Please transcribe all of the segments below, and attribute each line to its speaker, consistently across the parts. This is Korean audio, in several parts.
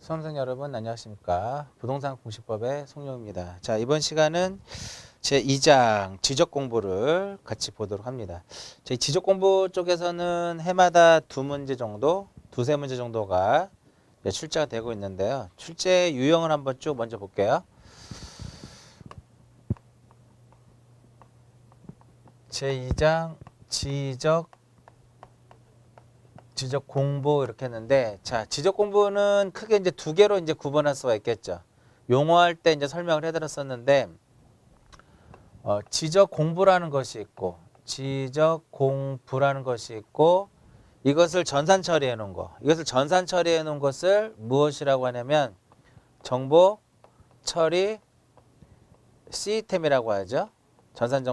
Speaker 1: 수험생 여러분 안녕하십니까. 부동산 공시법의 송영입니다. 자, 이번 시간은 제2장 지적 공부를 같이 보도록 합니다. 저희 지적 공부 쪽에서는 해마다 두세 문제 정도가 출제가 되고 있는데요. 출제 유형을 한번 쭉 먼저 볼게요. 제2장 지적 공부 이렇게 했는데, 자, 지적 공부는 크게 이제 두 개로 이제 구분할 수가 있겠죠. 용어할 때 이제 설명을 해드렸었는데, 지적 공부라는 것이 있고, 지적 공부라는 것이 있고, 이것을 전산 처리해 놓은 거. 이것을 전산 처리해 놓은 것을 무엇이라고 하냐면, 정보 처리 시스템이라고 하죠. 전산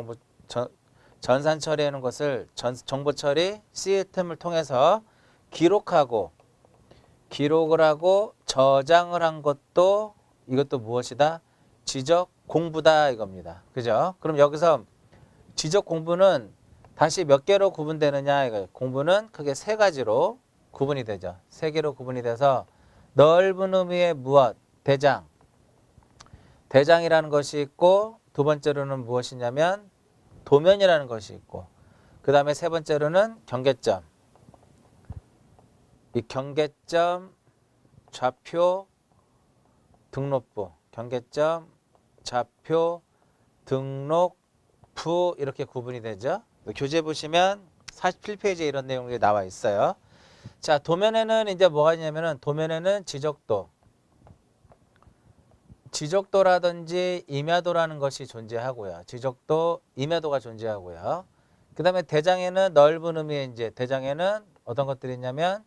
Speaker 1: 처리해 놓은 것을 정보 처리 시스템을 통해서 기록을 하고 저장을 한 것도 이것도 무엇이다? 지적 공부다 이겁니다. 그죠? 그럼 여기서 지적 공부는 다시 몇 개로 구분되느냐 이거. 공부는 크게 세 가지로 구분이 되죠. 세 개로 구분이 돼서 넓은 의미의 무엇? 대장이라는 것이 있고, 두 번째로는 무엇이냐면 도면이라는 것이 있고, 그 다음에 세 번째로는 경계점. 이 경계점, 좌표, 등록부, 경계점, 좌표, 등록부 이렇게 구분이 되죠. 교재 보시면 47페이지에 이런 내용이 나와 있어요. 자, 도면에는 이제 뭐가 있냐면은 도면에는 지적도라든지 임야도라는 것이 존재하고요. 지적도, 임야도가 존재하고요. 그 다음에 대장에는 넓은 의미의 이제 대장에는 어떤 것들이 있냐면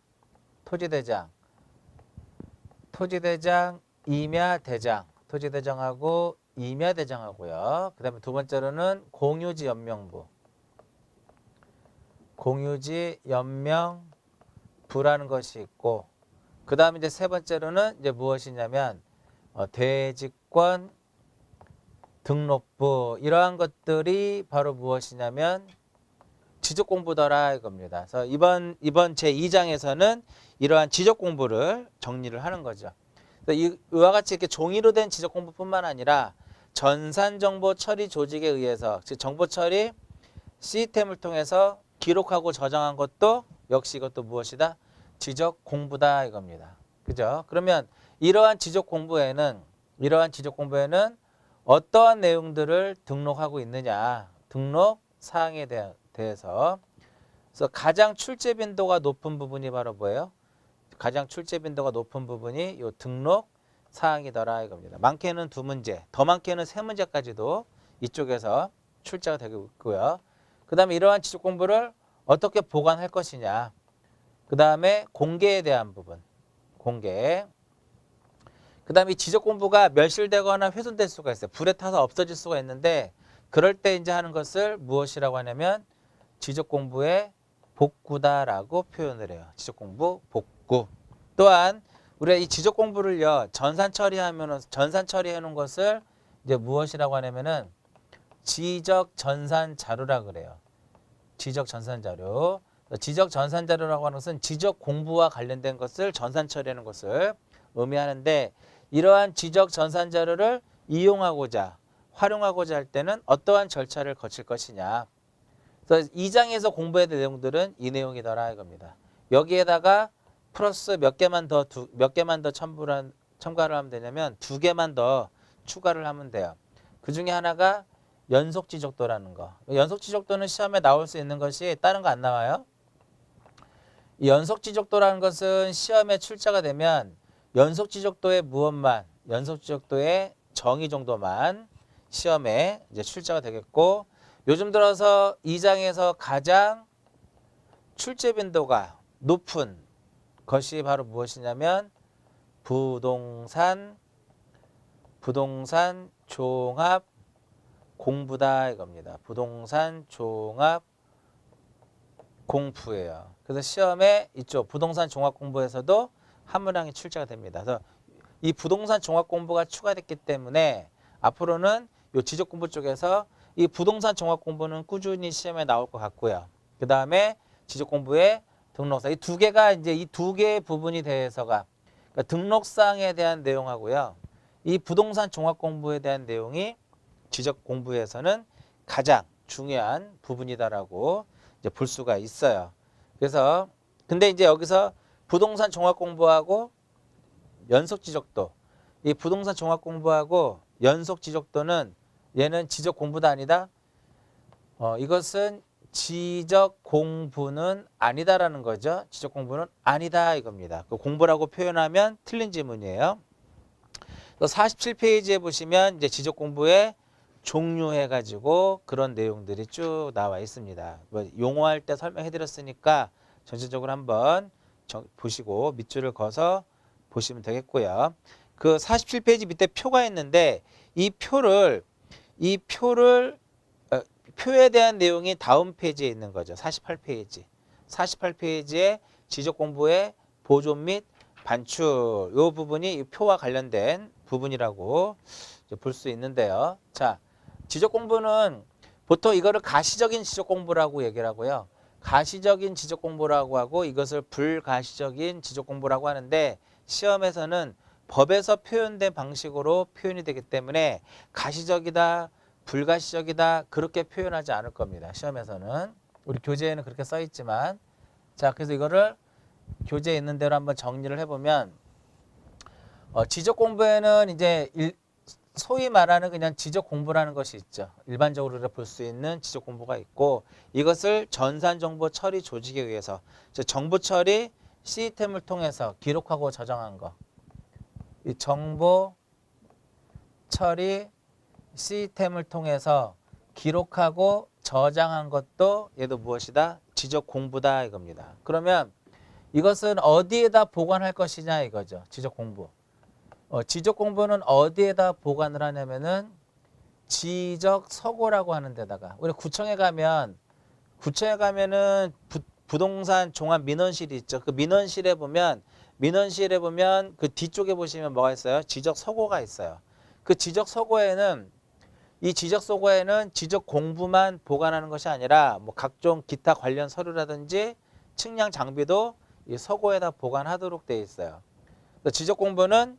Speaker 1: 토지대장, 임야대장, 토지대장하고 임야대장하고요. 그 다음에 두 번째로는 공유지 연명부라는 것이 있고, 그 다음에 이제 세 번째로는 이제 무엇이냐면 대지권 등록부, 이러한 것들이 바로 무엇이냐면 지적 공부더라 이겁니다. 그래서 이번 제2장에서는 이러한 지적 공부를 정리를 하는 거죠. 이와 같이 이렇게 종이로 된 지적 공부뿐만 아니라 전산 정보 처리 조직에 의해서, 즉 정보 처리 시스템을 통해서 기록하고 저장한 것도 역시 이것도 무엇이다? 지적 공부다 이겁니다. 그죠? 그러면 이러한 지적 공부에는 어떠한 내용들을 등록하고 있느냐, 등록 사항에 대해서. 그래서 가장 출제 빈도가 높은 부분이 바로 뭐예요? 가장 출제 빈도가 높은 부분이 요 등록 사항이더라 이겁니다. 많게는 2문제, 더 많게는 3문제까지도 이쪽에서 출제가 되고 있고요. 그 다음에 이러한 지적 공부를 어떻게 보관할 것이냐, 그 다음에 공개에 대한 부분, 공개. 그 다음에 지적 공부가 멸실되거나 훼손될 수가 있어요. 불에 타서 없어질 수가 있는데, 그럴 때 이제 하는 것을 무엇이라고 하냐면 지적 공부의 복구다라고 표현을 해요. 지적 공부 복구. 또한 우리가 이 지적 공부를요, 전산 처리해 놓은 것을 이제 무엇이라고 하냐면은 지적 전산 자료라 그래요. 지적 전산 자료. 지적 전산 자료라고 하는 것은 지적 공부와 관련된 것을 전산 처리하는 것을 의미하는데, 이러한 지적 전산 자료를 활용하고자 할 때는 어떠한 절차를 거칠 것이냐. 그래서 2장에서 공부해야 될 내용들은 이 내용이더라 이겁니다. 여기에다가 플러스 몇 개만 더 첨가를 하면 되냐면 2개만 더 추가를 하면 돼요. 그 중에 하나가 연속 지적도라는 거. 연속 지적도는 시험에 나올 수 있는 것이 다른 거 안 나와요. 이 연속 지적도라는 것은 시험에 출제가 되면 연속 지적도의 정의 정도만 시험에 이제 출제가 되겠고, 요즘 들어서 2장에서 가장 출제 빈도가 높은 것이 바로 무엇이냐면 부동산 종합 공부다 이겁니다. 부동산 종합 공부예요. 그래서 시험에 이쪽 부동산 종합 공부에서도 한 문항이 출제가 됩니다. 그래서 이 부동산 종합 공부가 추가됐기 때문에 앞으로는 이 지적 공부 쪽에서 이 부동산 종합 공부는 꾸준히 시험에 나올 것 같고요. 그 다음에 지적 공부의 등록사, 이 두 개가 이제 이 두 개의 부분이 대해서가, 그러니까 등록사항에 대한 내용하고요. 이 부동산 종합 공부에 대한 내용이 지적 공부에서는 가장 중요한 부분이다라고 이제 볼 수가 있어요. 그래서 근데 이제 여기서 부동산 종합 공부하고 연속 지적도, 이 부동산 종합 공부하고 연속 지적도는 얘는 지적 공부도 아니다. 이것은 지적 공부는 아니다라는 거죠. 지적 공부는 아니다 이겁니다. 그 공부라고 표현하면 틀린 지문이에요. 47페이지에 보시면 이제 지적 공부의 종류해 가지고 그런 내용들이 쭉 나와 있습니다. 뭐 용어할 때 설명해 드렸으니까 전체적으로 한번 보시고 밑줄을 그어서 보시면 되겠고요. 그 47페이지 밑에 표가 있는데 이 표를 표에 대한 내용이 다음 페이지에 있는 거죠. 48페이지. 48페이지에 지적 공부의 보존 및 반출 이 부분이 이 표와 관련된 부분이라고 볼 수 있는데요. 자, 지적 공부는 보통 이거를 가시적인 지적 공부라고 얘기를 하고요. 가시적인 지적 공부라고 하고 이것을 불가시적인 지적 공부라고 하는데 시험에서는 법에서 표현된 방식으로 표현이 되기 때문에 가시적이다, 불가시적이다 그렇게 표현하지 않을 겁니다. 시험에서는. 우리 교재에는 그렇게 써 있지만 자, 그래서 이거를 교재에 있는 대로 한번 정리를 해보면 지적 공부에는 이제 소위 말하는 그냥 지적 공부라는 것이 있죠. 일반적으로 볼 수 있는 지적 공부가 있고 이것을 전산 정보 처리 조직에 의해서 정보 처리 시스템을 통해서 기록하고 저장한 거. 이 정보 처리 시스템을 통해서 기록하고 저장한 것도 얘도 무엇이다? 지적 공부다 이겁니다. 그러면 이것은 어디에다 보관할 것이냐 이거죠. 지적 공부. 지적 공부는 어디에다 보관을 하냐면은 지적 서고라고 하는 데다가 우리 구청에 가면은 부동산 종합 민원실이 있죠. 그 민원실에 보면 그 뒤쪽에 보시면 뭐가 있어요? 지적 서고가 있어요. 그 지적 서고에는 지적 공부만 보관하는 것이 아니라 뭐 각종 기타 관련 서류라든지 측량 장비도 이 서고에다 보관하도록 되어 있어요. 지적 공부는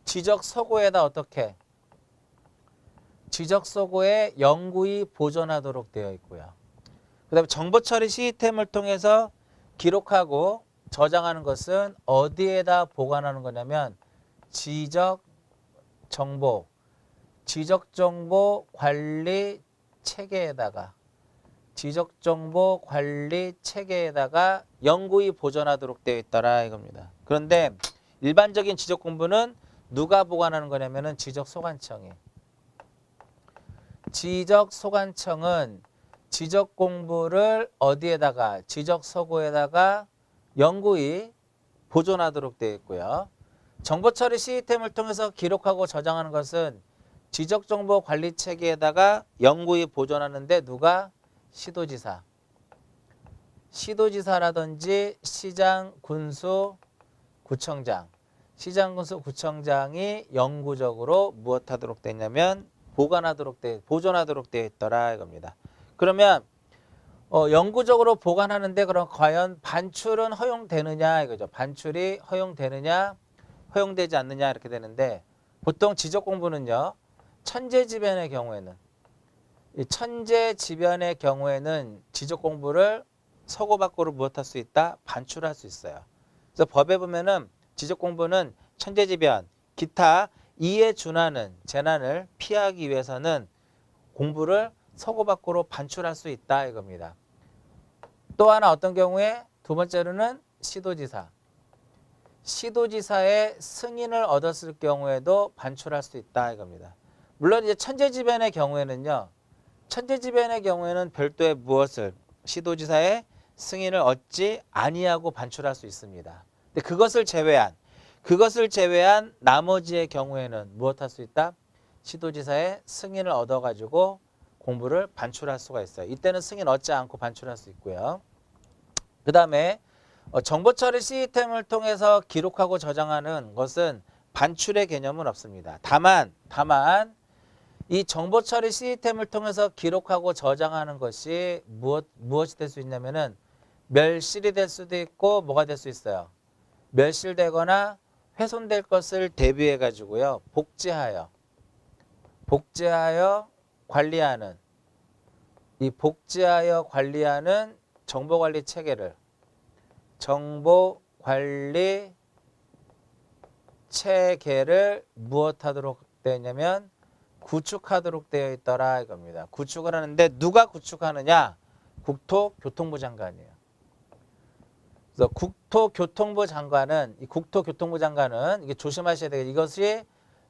Speaker 1: 지적 서고에다 어떻게? 지적 서고에 영구히 보존하도록 되어 있고요. 그 다음에 정보 처리 시스템을 통해서 기록하고 저장하는 것은 어디에다 보관하는 거냐면 지적 정보 관리 체계에다가 영구히 보존하도록 되어 있더라 이겁니다. 그런데 일반적인 지적 공부는 누가 보관하는 거냐면은 지적소관청이. 지적소관청은 지적 공부를 어디에다가 지적서고에다가 영구히 보존하도록 되어 있고요. 정보처리 시스템을 통해서 기록하고 저장하는 것은 지적정보관리체계에다가 영구히 보존하는데 누가? 시도지사라든지 시장, 군수, 구청장. 시장, 군수, 구청장이 영구적으로 무엇하도록 되냐면 보존하도록 되어 있더라 이겁니다. 그러면 영구적으로 보관하는데 그럼 과연 반출은 허용되느냐 이거죠. 반출이 허용되느냐 허용되지 않느냐 이렇게 되는데 보통 지적 공부는요. 천재지변의 경우에는 지적 공부를 서고 밖으로 무엇할 수 있다? 반출할 수 있어요. 그래서 법에 보면은 지적 공부는 천재지변, 기타 이에 준하는 재난을 피하기 위해서는 공부를 서고 밖으로 반출할 수 있다 이겁니다. 또 하나 어떤 경우에 두 번째로는 시도지사의 승인을 얻었을 경우에도 반출할 수 있다 이겁니다. 물론 이제 천재지변의 경우에는 별도의 무엇을 시도지사의 승인을 얻지 아니하고 반출할 수 있습니다. 근데 그것을 제외한 나머지의 경우에는 무엇 할 수 있다? 시도지사의 승인을 얻어가지고 공부를 반출할 수가 있어요. 이때는 승인 얻지 않고 반출할 수 있고요. 그 다음에 정보처리 시스템을 통해서 기록하고 저장하는 것은 반출의 개념은 없습니다. 다만 이 정보처리 시스템을 통해서 기록하고 저장하는 것이 무엇이 될 수 있냐면은 멸실이 될 수도 있고 뭐가 될 수 있어요? 멸실되거나 훼손될 것을 대비해 가지고요. 복제하여 관리하는 이 복제하여 관리하는 정보관리 체계를 무엇하도록 되어 있냐면 구축하도록 되어 있더라 이겁니다. 구축을 하는데 누가 구축하느냐? 국토교통부 장관이에요. 그래서 국토교통부 장관은 이게 조심하셔야 돼요. 이것이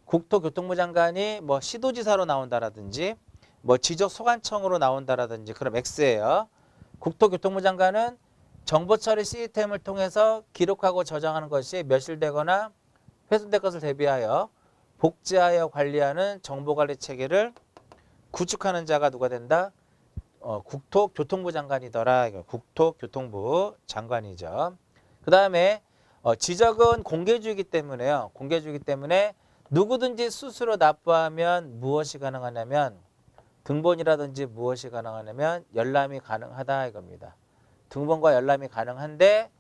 Speaker 1: 국토교통부 장관이 뭐 시도지사로 나온다라든지 뭐 지적소관청으로 나온다라든지 그럼 X예요. 국토교통부 장관은 정보처리 시스템을 통해서 기록하고 저장하는 것이 멸실되거나 훼손될 것을 대비하여 복제하여 관리하는 정보관리 체계를 구축하는 자가 누가 된다? 국토교통부 장관이더라. 국토교통부 장관이죠. 그 다음에 지적은 공개주의이기 때문에요. 공개주의이기 때문에 누구든지 스스로 납부하면 무엇이 가능하냐면 등본이라든지 무엇이 가능하냐면 열람이 가능하다 이겁니다. 등본과 열람이 가능한데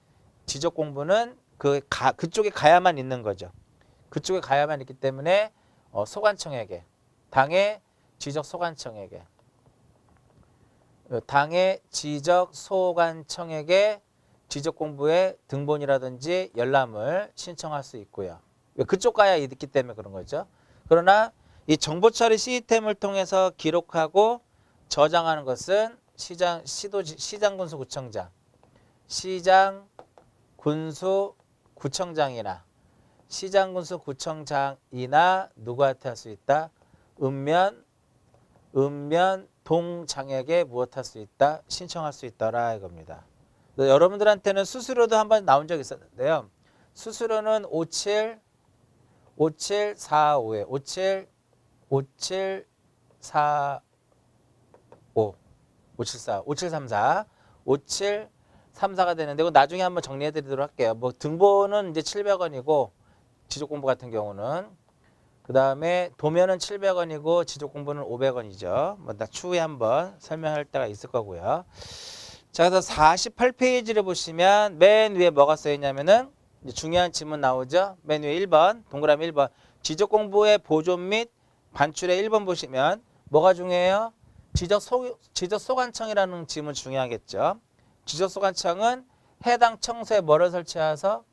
Speaker 1: 지적 공부는 그쪽에 가야만 있는 거죠. 그쪽에 가야만 있기 때문에 소관청에게 당의 지적 소관청에게 지적 공부에 등본이라든지 열람을 신청할 수 있고요. 그쪽 가야 있기 때문에 그런 거죠. 그러나 이 정보처리 시스템을 통해서 기록하고 저장하는 것은 시장군수구청장이나 누구한테 할 수 있다? 읍면동장에게 무엇할 수 있다? 신청할 수 있더라 이겁니다. 여러분들한테는 수수료도 한번 나온 적이 있었는데요. 수수료는 5745에 5734가 되는데 이거 나중에 한번 정리해 드리도록 할게요. 뭐 등본은 이제 700원이고 지적공부 같은 경우는 그 다음에 도면은 700원이고 지적공부는 500원이죠. 뭐 나 추후에 한번 설명할 때가 있을 거고요. 자, 그래서 48페이지를 보시면 맨 위에 뭐가 써 있냐면은 중요한 질문 나오죠. 맨 위에 1번, 동그라미 1번. 지적공부의 보존 및 반출의 1번 보시면 뭐가 중요해요? 지적소관청이라는 질문 중요하겠죠. 지적소관청은 해당 청소에 뭐를 설치해서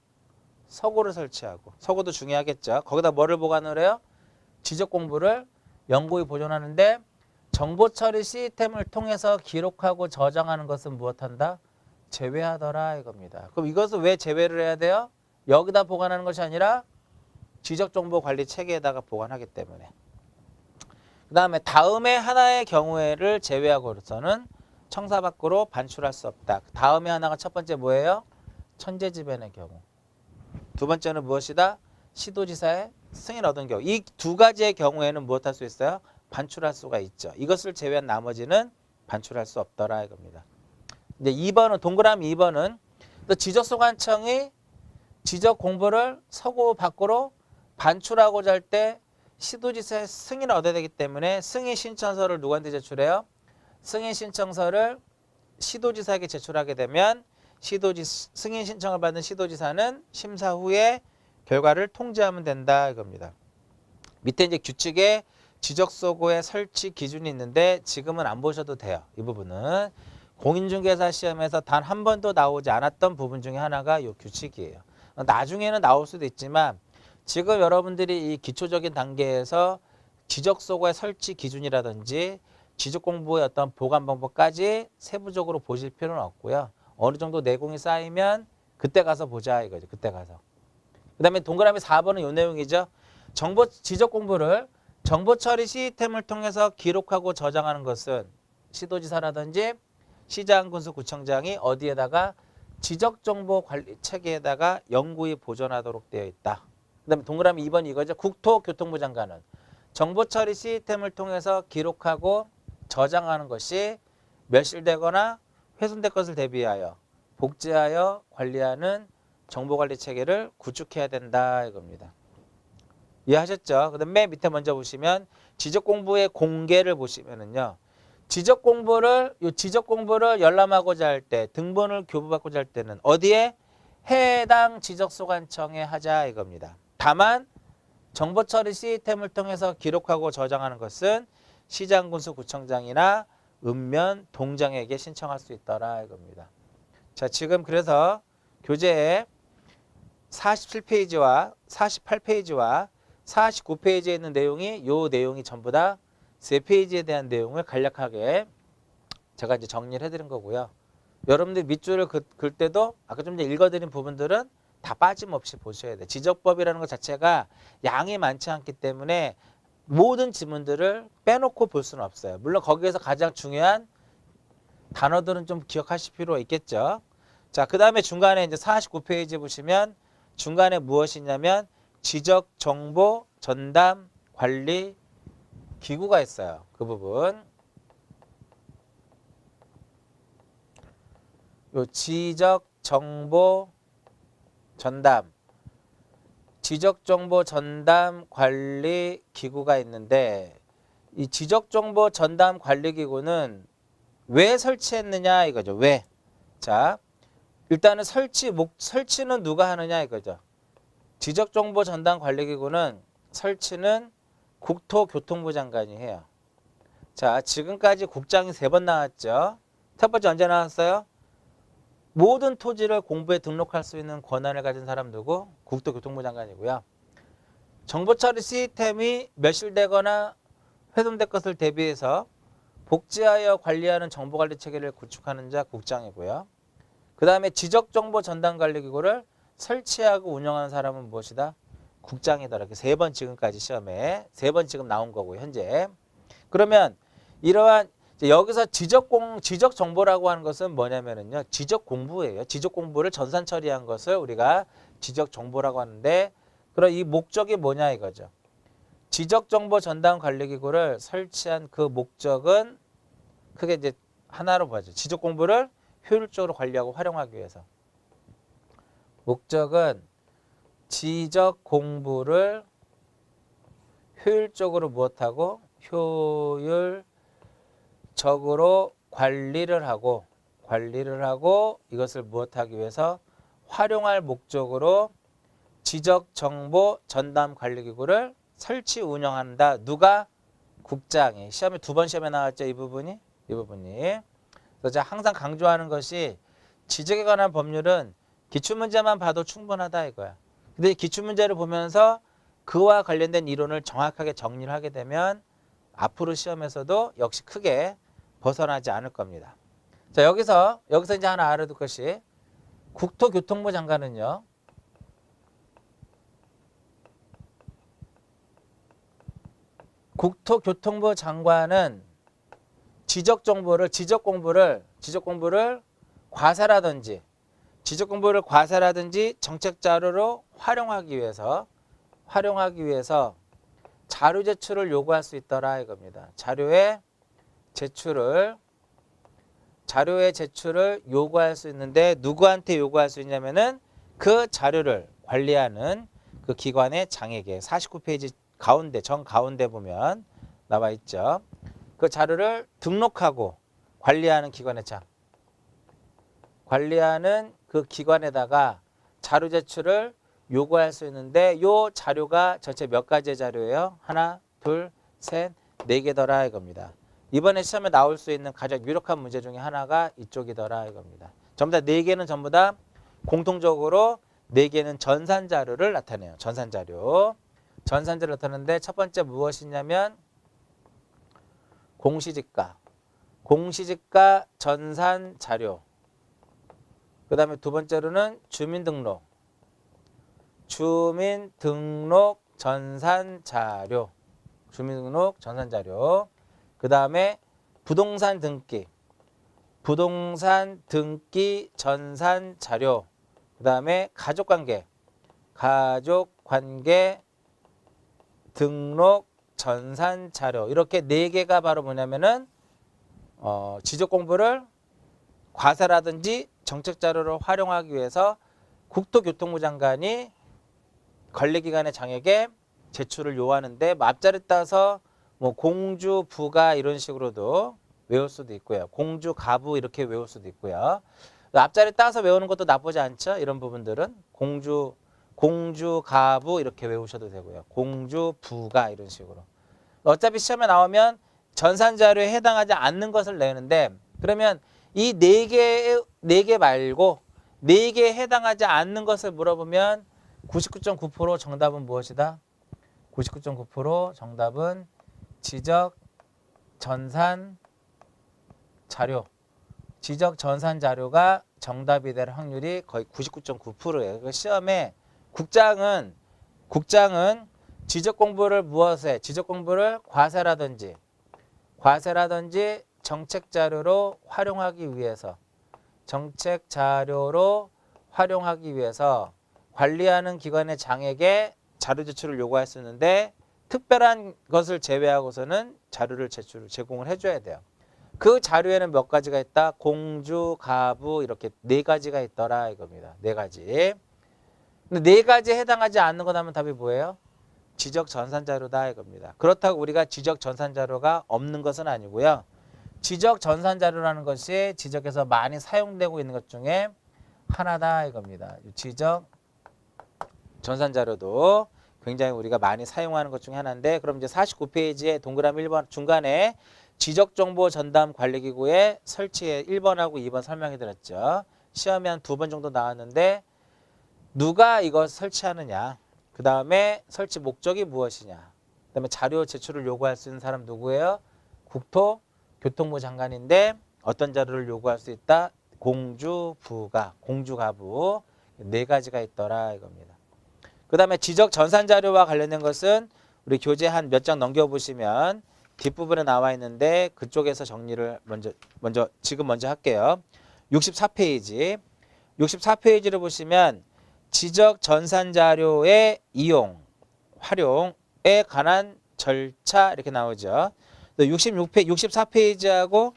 Speaker 1: 서고를 설치하고 서고도 중요하겠죠. 거기다 뭐를 보관을 해요? 지적공부를 영구히 보존하는데 정보처리 시스템을 통해서 기록하고 저장하는 것은 무엇한다? 제외하더라 이겁니다. 그럼 이것을 왜 제외를 해야 돼요? 여기다 보관하는 것이 아니라 지적정보관리 체계에다가 보관하기 때문에. 그 다음에 다음에 하나의 경우를 제외하고서는 청사 밖으로 반출할 수 없다. 다음에 하나가 첫 번째 뭐예요? 천재지변의 경우. 두 번째는 무엇이다? 시도지사의 승인을 얻은 경우. 이 두 가지의 경우에는 무엇할 수 있어요? 반출할 수가 있죠. 이것을 제외한 나머지는 반출할 수 없더라 이겁니다. 이제 2번은 동그라미 2번은 또 지적소관청이 지적 공부를 서고 밖으로 반출하고자 할 때 시도지사의 승인을 얻어야 되기 때문에 승인 신청서를 누구한테 제출해요? 승인 신청서를 시도지사에게 제출하게 되면 승인 신청을 받은 시도지사는 심사 후에 결과를 통지하면 된다 이겁니다. 밑에 이제 규칙에 지적소고의 설치 기준이 있는데 지금은 안 보셔도 돼요. 이 부분은 공인중개사 시험에서 단 한 번도 나오지 않았던 부분 중에 하나가 이 규칙이에요. 나중에는 나올 수도 있지만 지금 여러분들이 이 기초적인 단계에서 지적소고의 설치 기준이라든지 지적공부의 어떤 보관 방법까지 세부적으로 보실 필요는 없고요. 어느 정도 내공이 쌓이면 그때 가서 보자 이거죠. 그때 가서. 그 다음에 동그라미 4번은 이 내용이죠. 지적공부를 정보처리 시스템을 통해서 기록하고 저장하는 것은 시도지사라든지 시장군수구청장이 어디에다가 지적정보관리 체계에다가 영구히 보존하도록 되어 있다. 그 다음에 동그라미 2번 이거죠. 국토교통부 장관은 정보처리 시스템을 통해서 기록하고 저장하는 것이 멸실되거나 훼손될 것을 대비하여 복제하여 관리하는 정보관리 체계를 구축해야 된다 이겁니다. 이해하셨죠? 그 다음에 맨 밑에 먼저 보시면 지적공부의 공개를 보시면은요. 지적공부를 열람하고자 할 때 등본을 교부받고자 할 때는 어디에? 해당 지적소관청에 하자 이겁니다. 다만 정보 처리 시스템을 통해서 기록하고 저장하는 것은 시장군수구청장이나 읍면 동장에게 신청할 수 있더라 이겁니다. 자, 지금 그래서 교재에 47페이지와 48페이지와 49페이지에 있는 내용이 요 내용이 전부 다 3페이지에 대한 내용을 간략하게 제가 이제 정리를 해드린 거고요. 여러분들 밑줄을 글 때도 아까 좀 전에 읽어드린 부분들은 다 빠짐없이 보셔야 돼요. 지적법이라는 것 자체가 양이 많지 않기 때문에 모든 지문들을 빼놓고 볼 수는 없어요. 물론 거기에서 가장 중요한 단어들은 좀 기억하실 필요가 있겠죠. 자, 그 다음에 중간에 이제 49페이지 보시면 중간에 무엇이 있냐면 지적 정보 전담 관리 기구가 있어요. 그 부분. 요 지적 정보 전담 지적정보 전담 관리 기구가 있는데 이 지적정보 전담 관리 기구는 왜 설치했느냐 이거죠. 왜? 자, 일단은 설치는 누가 하느냐 이거죠. 지적정보 전담 관리 기구는 설치는 국토교통부 장관이 해요. 자, 지금까지 국장이 3번 나왔죠. 첫 번째 언제 나왔어요? 모든 토지를 공부에 등록할 수 있는 권한을 가진 사람 누구? 국토교통부 장관이고요. 정보처리 시스템이 멸실되거나 훼손될 것을 대비해서 복지하여 관리하는 정보관리 체계를 구축하는 자 국장이고요. 그 다음에 지적정보 전담관리기구를 설치하고 운영하는 사람은 무엇이다? 국장이다. 이렇게 3번 지금까지 시험에 3번 지금 나온 거고요. 현재. 그러면 이러한 여기서 지적 정보라고 하는 것은 뭐냐면은요. 지적 공부예요. 지적 공부를 전산 처리한 것을 우리가 지적 정보라고 하는데 그럼 이 목적이 뭐냐 이거죠. 지적 정보 전담 관리 기구를 설치한 그 목적은 크게 이제 하나로 보죠. 지적 공부를 효율적으로 관리하고 활용하기 위해서. 목적은 지적 공부를 효율적으로 무엇하고 효율적으로 관리를 하고 이것을 무엇하기 위해서 활용할 목적으로 지적정보 전담관리기구를 설치 운영한다. 누가? 국장이. 시험에 2번 시험에 나왔죠. 이 부분이. 그래서 제가 항상 강조하는 것이 지적에 관한 법률은 기출문제만 봐도 충분하다 이거야. 근데 기출문제를 보면서 그와 관련된 이론을 정확하게 정리를 하게 되면 앞으로 시험에서도 역시 크게 벗어나지 않을 겁니다. 자, 여기서 이제 하나 알아둘 것이 국토교통부 장관은요. 국토교통부 장관은 지적 공부를 과세라든지 정책 자료로 활용하기 위해서 자료 제출을 요구할 수 있더라 이겁니다. 자료의 제출을 요구할 수 있는데 누구한테 요구할 수 있냐면은 그 자료를 관리하는 그 기관의 장에게 49페이지 가운데 정가운데 보면 나와 있죠. 그 자료를 등록하고 관리하는 기관의 장. 관리하는 그 기관에다가 자료 제출을 요구할 수 있는데 요 자료가 전체 몇 가지의 자료예요? 하나, 둘, 셋, 4개더라 이겁니다. 이번에 시험에 나올 수 있는 가장 유력한 문제 중에 하나가 이쪽이더라 이겁니다. 전부 다 4개는 전부 다 공통적으로 4개는 전산자료를 나타내요. 전산자료를 나타내는데 첫 번째 무엇이냐면 공시지가 전산자료. 그 다음에 두 번째로는 주민등록 전산자료. 그 다음에 부동산 등기 전산자료. 그 다음에 가족관계 등록 전산자료. 이렇게 4개가 바로 뭐냐면은 지적공부를 과세라든지 정책자료로 활용하기 위해서 국토교통부 장관이 관리기관의 장에게 제출을 요하는데 앞자리 따서 뭐 공주, 부가 이런 식으로도 외울 수도 있고요. 공주, 가부 이렇게 외울 수도 있고요. 앞자리 따서 외우는 것도 나쁘지 않죠. 이런 부분들은 공주, 공주가부 이렇게 외우셔도 되고요. 공주부가 이런 식으로. 어차피 시험에 나오면 전산자료에 해당하지 않는 것을 내는데 그러면 이 네 개 말고 네 개에 해당하지 않는 것을 물어보면 99.9% 정답은 무엇이다? 99.9% 정답은 지적 전산 자료. 지적 전산 자료가 정답이 될 확률이 거의 99.9%예요. 그 시험에 국장은 지적 공부를 무엇에? 지적 공부를 과세라든지 정책 자료로 활용하기 위해서 관리하는 기관의 장에게 자료 제출을 요구할 수 있는데 특별한 것을 제외하고서는 자료를 제공을 해줘야 돼요. 그 자료에는 몇 가지가 있다? 공주, 가부 이렇게 네 가지가 있더라 이겁니다. 네 가지. 근데 네 가지에 해당하지 않는 것 하면 답이 뭐예요? 지적 전산 자료다 이겁니다. 그렇다고 우리가 지적 전산 자료가 없는 것은 아니고요. 지적 전산 자료라는 것이 지적에서 많이 사용되고 있는 것 중에 하나다 이겁니다. 지적 전산 자료도 굉장히 우리가 많이 사용하는 것 중에 하나인데 그럼 이제 49페이지에 동그라미 1번 중간에 지적정보 전담 관리기구의 설치에 1번하고 2번 설명해 드렸죠. 시험에 한 2번 정도 나왔는데 누가 이거 설치하느냐. 그 다음에 설치 목적이 무엇이냐. 그 다음에 자료 제출을 요구할 수 있는 사람 누구예요? 국토교통부 장관인데 어떤 자료를 요구할 수 있다? 공주가부 네 가지가 있더라 이겁니다. 그 다음에 지적 전산 자료와 관련된 것은 우리 교재 한 몇 장 넘겨보시면 뒷부분에 나와 있는데 그쪽에서 정리를 먼저 할게요. 64페이지를 보시면 지적 전산 자료의 이용, 활용에 관한 절차 이렇게 나오죠. 64페이지하고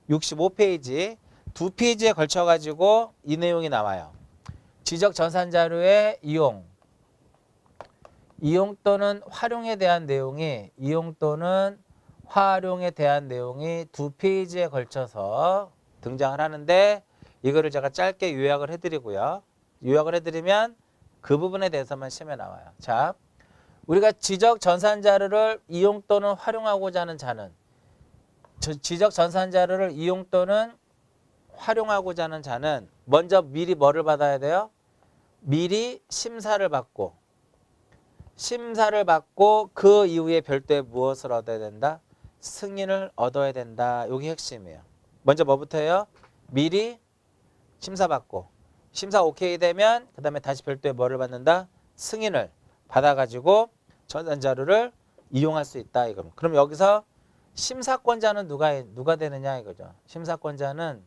Speaker 1: 65페이지 두 페이지에 걸쳐 가지고 이 내용이 나와요. 지적 전산 자료의 이용 또는 활용에 대한 내용이 두 페이지에 걸쳐서 등장을 하는데 이거를 제가 짧게 요약을 해드리고요. 요약을 해드리면 그 부분에 대해서만 시험에 나와요. 자, 우리가 지적 전산 자료를 이용 또는 활용하고자 하는 자는 지적 전산 자료를 이용 또는 활용하고자 하는 자는 먼저 미리 뭐를 받아야 돼요? 미리 심사를 받고 그 이후에 별도의 무엇을 얻어야 된다? 승인을 얻어야 된다. 이게 핵심이에요. 먼저 뭐부터 해요? 미리 심사받고 심사 오케이 되면 그 다음에 다시 별도의 뭐를 받는다? 승인을 받아가지고 전산자료를 이용할 수 있다. 이겁니다. 그럼 여기서 심사권자는 누가 되느냐 이거죠. 심사권자는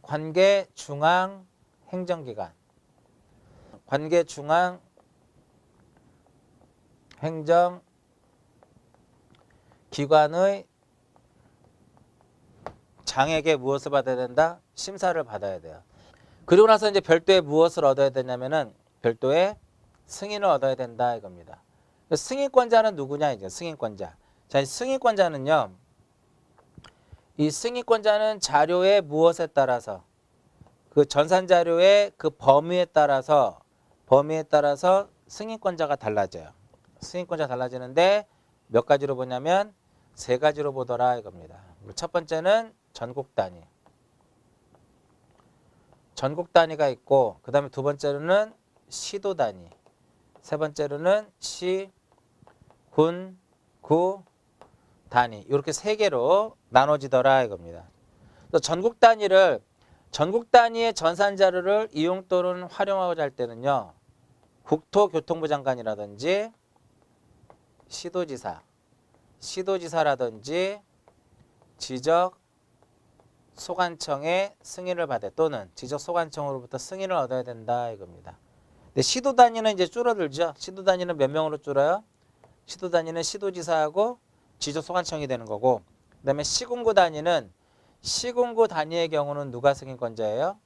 Speaker 1: 관계 중앙 행정기관. 관계 중앙 행정기관의 장에게 무엇을 받아야 된다? 심사를 받아야 돼요. 그리고 나서 이제 별도의 무엇을 얻어야 되냐면은 별도의 승인을 얻어야 된다 이겁니다. 승인권자는 누구냐 이제 승인권자. 자, 이 승인권자는요. 이 승인권자는 자료의 무엇에 따라서 그 전산 자료의 그 범위에 따라서 승인권자가 달라져요. 승인권자 달라지는데 몇 가지로 보냐면 세 가지로 보더라 이겁니다. 첫 번째는 전국 단위가 있고 그 다음에 두 번째로는 시도 단위, 세 번째로는 시, 군, 구 단위 이렇게 세 개로 나눠지더라 이겁니다. 또 전국 단위의 전산 자료를 이용 또는 활용하고자 할 때는요. 국토교통부 장관이라든지 시도지사라든지 지적 소관청의 승인을 받아 또는 지적 소관청으로부터 승인을 얻어야 된다 이겁니다. 근데 시도 단위는 이제 줄어들죠. 시도 단위는 몇 명으로 줄어요? 시도 단위는 시도지사하고 지적 소관청이 되는 거고, 그다음에 시군구 단위의 경우는 누가 승인권자예요?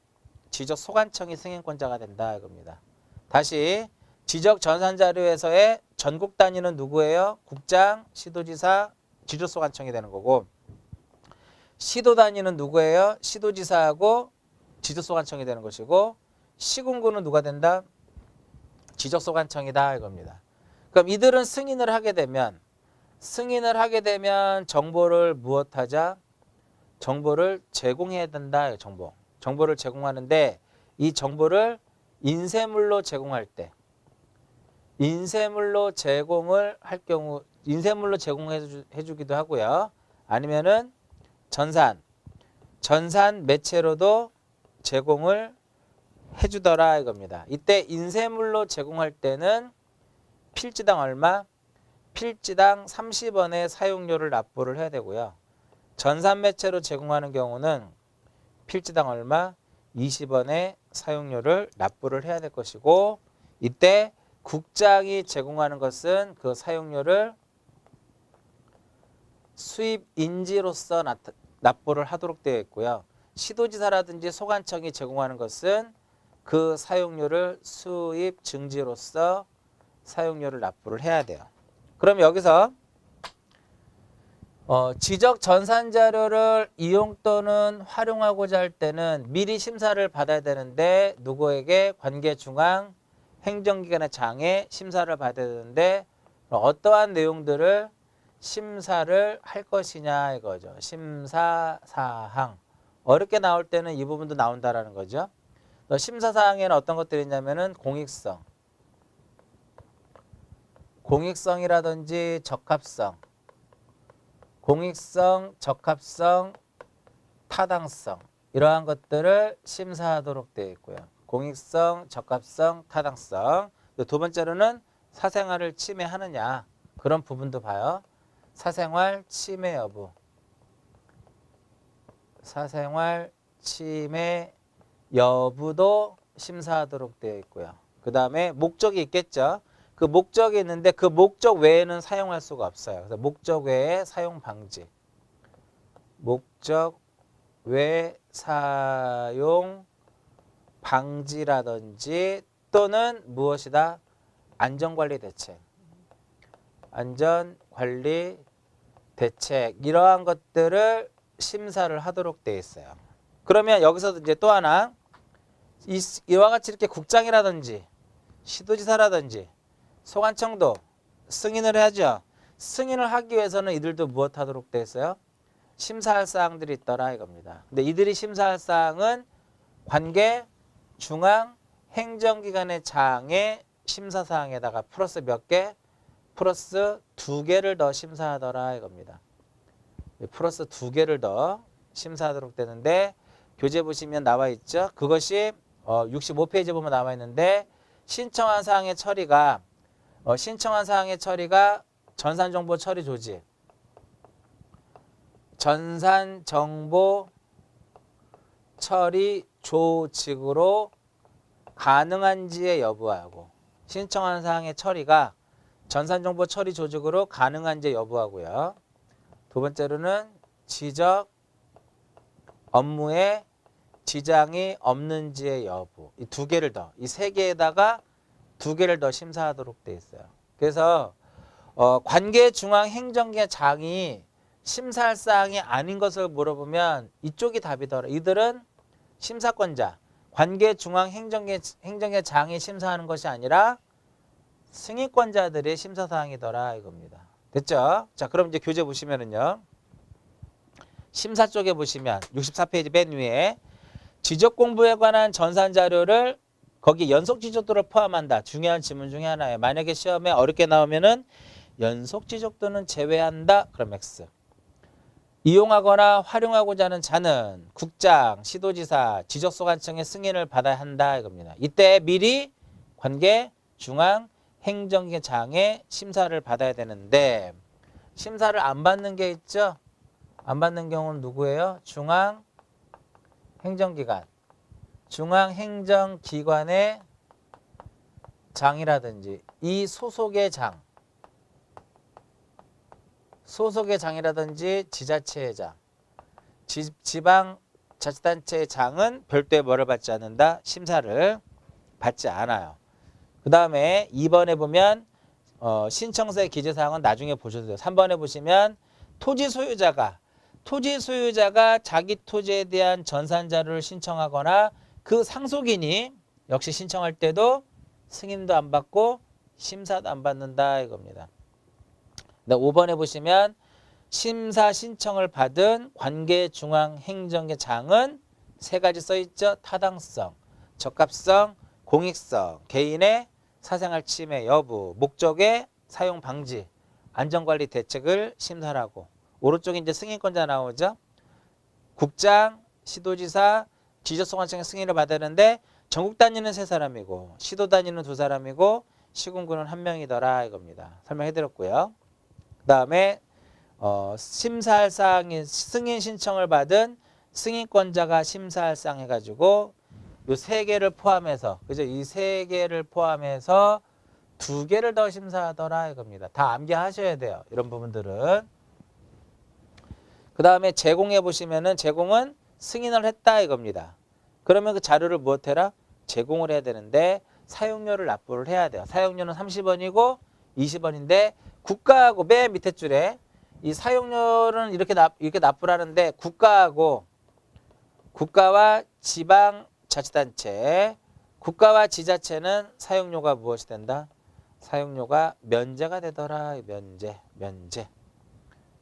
Speaker 1: 지적 소관청이 승인권자가 된다 이겁니다. 다시 지적 전산 자료에서의 전국 단위는 누구예요? 국장, 시도지사, 지적 소관청이 되는 거고, 시도 단위는 누구예요? 시도지사하고 지적 소관청이 되는 것이고, 시군구는 누가 된다? 지적소관청이다 이겁니다. 그럼 이들은 승인을 하게 되면 정보를 무엇하자? 정보를 제공해야 된다. 정보를 제공하는데 이 정보를 인쇄물로 제공할 때 인쇄물로 제공을 할 경우 인쇄물로 제공해 주기도 하고요. 아니면은 전산 매체로도 제공을 해주더라 이겁니다. 이때 인쇄물로 제공할 때는 필지당 얼마? 필지당 30원의 사용료를 납부를 해야 되고요. 전산 매체로 제공하는 경우는 필지당 얼마? 20원의 사용료를 납부를 해야 될 것이고 이때 국장이 제공하는 것은 그 사용료를 수입인지로서 납부를 하도록 되어 있고요. 시도지사라든지 소관청이 제공하는 것은 그 사용료를 수입증지로서 사용료를 납부를 해야 돼요. 그럼 여기서 지적 전산 자료를 이용 또는 활용하고자 할 때는 미리 심사를 받아야 되는데 누구에게? 관계중앙 행정기관의 장에 심사를 받아야 되는데 어떠한 내용들을 심사를 할 것이냐 이거죠. 심사사항. 어렵게 나올 때는 이 부분도 나온다라는 거죠. 심사사항에는 어떤 것들이 있냐면은 공익성이라든지 적합성, 타당성 이러한 것들을 심사하도록 되어 있고요. 공익성, 적합성, 타당성. 두 번째로는 사생활을 침해하느냐 그런 부분도 봐요. 사생활 침해 여부. 사생활 침해 여부도 심사하도록 되어 있고요. 그 다음에 목적이 있겠죠. 그 목적이 있는데 그 목적 외에는 사용할 수가 없어요. 그래서 목적 외에 사용 방지. 목적 외 사용 방지라든지 또는 무엇이다? 안전관리 대책. 안전관리 대책. 이러한 것들을 심사를 하도록 되어 있어요. 그러면 여기서도 이제 또 하나 이와 같이 이렇게 국장이라든지 시도지사라든지 소관청도 승인을 해야죠. 승인을 하기 위해서는 이들도 무엇 하도록 되어 있어요? 심사할 사항들이 있더라 이겁니다. 근데 이들이 심사할 사항은 관계 중앙 행정기관의 장의 심사사항에다가 플러스 몇 개? 플러스 2개를 더 심사하더라 이겁니다. 플러스 2개를 더 심사하도록 되는데 교재 보시면 나와 있죠. 그것이 65페이지 보면 나와 있는데 신청한 사항의 처리가 전산정보 처리 조직, 전산정보 처리 조직으로 가능한지의 여부하고 신청한 사항의 처리가 전산정보 처리 조직으로 가능한지 여부하고요. 두 번째로는 지적 업무에 지장이 없는지의 여부. 이 2개를 더, 이 3개에다가 2개를 더 심사하도록 되어 있어요. 그래서 관계중앙행정기관 장이 심사할 사항이 아닌 것을 물어보면 이쪽이 답이더라. 이들은 심사권자, 관계중앙행정기관 장이 심사하는 것이 아니라 승인권자들의 심사사항이더라 이겁니다. 됐죠? 자, 그럼 이제 교재 보시면은요. 심사 쪽에 보시면 64페이지 맨 위에 지적공부에 관한 전산자료를 거기 연속지적도를 포함한다. 중요한 지문 중에 하나예요. 만약에 시험에 어렵게 나오면은 연속지적도는 제외한다. 그럼 X. 이용하거나 활용하고자 하는 자는 국장, 시도지사, 지적소관청의 승인을 받아야 한다. 이겁니다. 이때 미리 관계 중앙 행정기관장의 심사를 받아야 되는데 심사를 안 받는 게 있죠. 안 받는 경우는 누구예요? 중앙행정기관. 중앙행정기관의 장이라든지 이 소속의 장이라든지 지자체의 장, 지방자치단체의 장은 별도의 뭐를 받지 않는다? 심사를 받지 않아요. 그 다음에 2번에 보면 신청서의 기재사항은 나중에 보셔도 돼요. 3번에 보시면 토지 소유자가 자기 토지에 대한 전산자료를 신청하거나 그 상속인이 역시 신청할 때도 승인도 안 받고 심사도 안 받는다 이겁니다. 5번에 보시면 심사 신청을 받은 관계중앙행정계장은 세 가지 써있죠. 타당성, 적합성, 공익성, 개인의 사생활 침해 여부, 목적의 사용 방지, 안전관리 대책을 심사하고 오른쪽에 이제 승인권자 나오죠. 국장, 시도지사, 지적소관청의 승인을 받아야 하는데 전국 다니는 3사람이고 시도 다니는 2사람이고 시군구는 1명이더라 이겁니다. 설명해드렸고요. 그 다음에 심사할 사항인 승인 신청을 받은 승인권자가 심사할 사항 해가지고 요 3개를 포함해서 그죠? 이 3개를 포함해서 2개를 더 심사하더라 이겁니다. 다 암기하셔야 돼요. 이런 부분들은. 그 다음에 제공해 보시면은 제공은 승인을 했다 이겁니다. 그러면 그 자료를 무엇해라? 제공을 해야 되는데 사용료를 납부를 해야 돼요. 사용료는 30원이고 20원인데 국가하고 맨 밑에 줄에 이 사용료는 이렇게 납부를 하는데 국가와 지방자치단체, 국가와 지자체는 사용료가 무엇이 된다? 사용료가 면제가 되더라. 면제.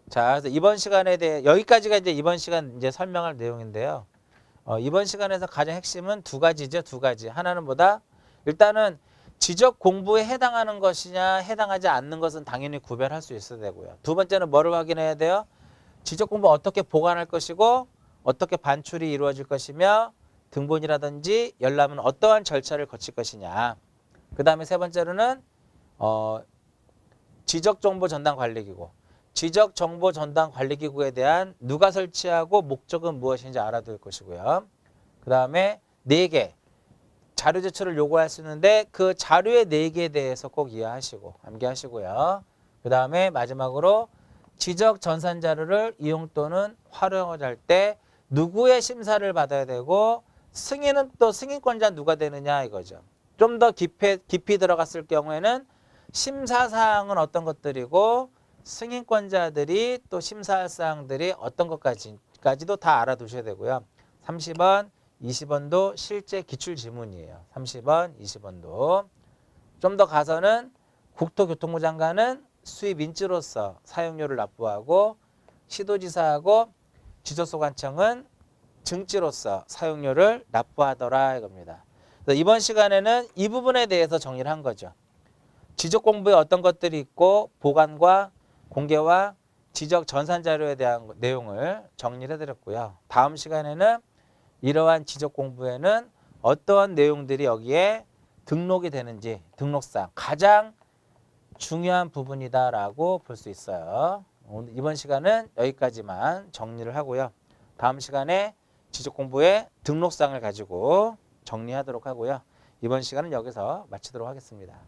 Speaker 1: 자, 그래서 이번 시간에 대해 여기까지가 이제 이번 시간 이제 설명할 내용인데요. 이번 시간에서 가장 핵심은 2가지죠. 2가지. 하나는 뭐다? 일단은 지적 공부에 해당하는 것이냐 해당하지 않는 것은 당연히 구별할 수 있어야 되고요. 2번째는 뭐를 확인해야 돼요? 지적 공부 어떻게 보관할 것이고 어떻게 반출이 이루어질 것이며 등본이라든지 열람은 어떠한 절차를 거칠 것이냐. 그 다음에 3번째로는 지적정보전담관리기구. 지적정보전담관리기구에 대한 누가 설치하고 목적은 무엇인지 알아둘 것이고요. 그 다음에 4개. 자료 제출을 요구할 수 있는데 그 자료의 4개에 대해서 꼭 이해하시고 암기하시고요. 그 다음에 마지막으로 지적 전산 자료를 이용 또는 활용할 때 누구의 심사를 받아야 되고 승인은 또 승인권자 누가 되느냐 이거죠. 좀 더 깊이 들어갔을 경우에는 심사 사항은 어떤 것들이고 승인권자들이 또 심사할 사항들이 어떤 것까지도 다 알아두셔야 되고요. 30번, 20번도 실제 기출지문이에요. 30번, 20번도. 좀 더 가서는 국토교통부 장관은 수입 인지로서 사용료를 납부하고 시도지사하고 지적소관청은 증지로서 사용료를 납부하더라 이겁니다. 그래서 이번 시간에는 이 부분에 대해서 정리를 한 거죠. 지적 공부에 어떤 것들이 있고 보관과 공개와 지적 전산 자료에 대한 내용을 정리를 해드렸고요. 다음 시간에는 이러한 지적 공부에는 어떠한 내용들이 여기에 등록이 되는지 등록상 가장 중요한 부분이다라고 볼 수 있어요. 오늘 이번 시간은 여기까지만 정리를 하고요. 다음 시간에 지적 공부의 등록상을 가지고 정리하도록 하고요. 이번 시간은 여기서 마치도록 하겠습니다.